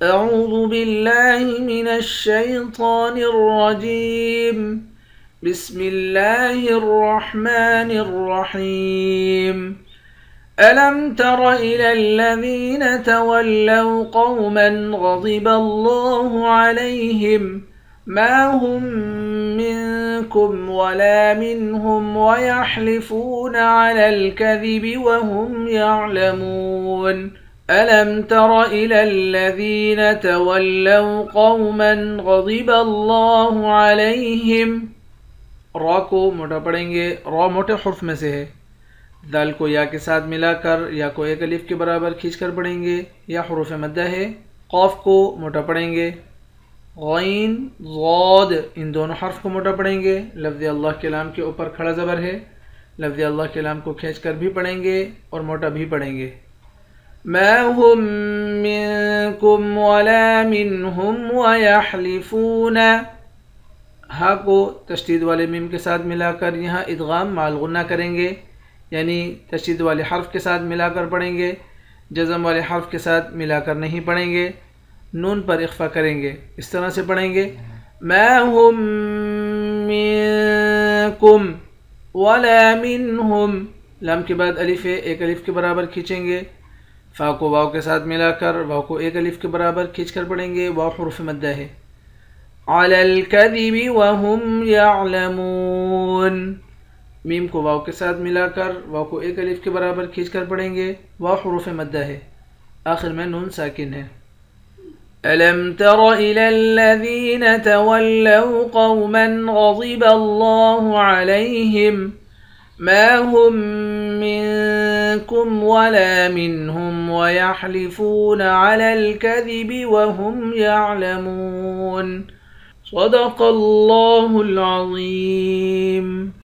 أعوذ بالله من الشيطان الرجيم. بسم الله الرحمن الرحيم. ألم تر إلى الذين تولوا قوما غضب الله عليهم ما هم منكم ولا منهم ويحلفون على الكذب وهم يعلمون. ألم تر إلى الذين تولوا قوما غضب الله عليهم. را کو موٹا پڑھیں گے، را موٹے حرف میں سے ہے، دال کو یا کے ساتھ ملا کر یا کو ایک الف کے برابر کھینچ کر پڑھیں گے، یا حروف مدہ ہے۔ قاف کو موٹا پڑھیں گے، غین ضاد ان دونوں حرف کو موٹا پڑھیں گے۔ لفظ اللہ کے لام کے اوپر کھڑا زبر ہے، لفظ اللہ کے لام کو کھینچ کر بھی پڑھیں گے اور موٹا بھی پڑھیں گے۔ ما هم منکم ولا منهم ويحلفون، ہا کو تشدید والے میم کے ساتھ ملا کر یہاں ادغام مع الغنہ کریں گے، یعنی تشدید والے حرف کے ساتھ ملا کر پڑھیں گے، جزم والے حرف کے ساتھ ملا کر نہیں پڑھیں گے، نون پر اخفا کریں گے، اس طرح سے پڑھیں گے ما هم منکم ولا منهم، لام کے بعد الف ہے، ایک الف کے برابر کھینچیں گے، فا کو واو کے ساتھ ملا کر واو کو ایک الف کے برابر کھینچ کر پڑھیں گے، واو حرف مدہ ہے۔ علی الکذب وهم یعلمون، میم کو واو کے ساتھ ملا کر واو کو ایک الف کے برابر کھینچ کر پڑھیں گے، واو حروف مدہ ہے، آخر میں نون ساکن ہے۔ ألم تر إلى الذين تولوا قوما غضب الله عليهم ما هم منكم ولا منهم ويحلفون على الكذب وهم يعلمون. صدق الله العظيم.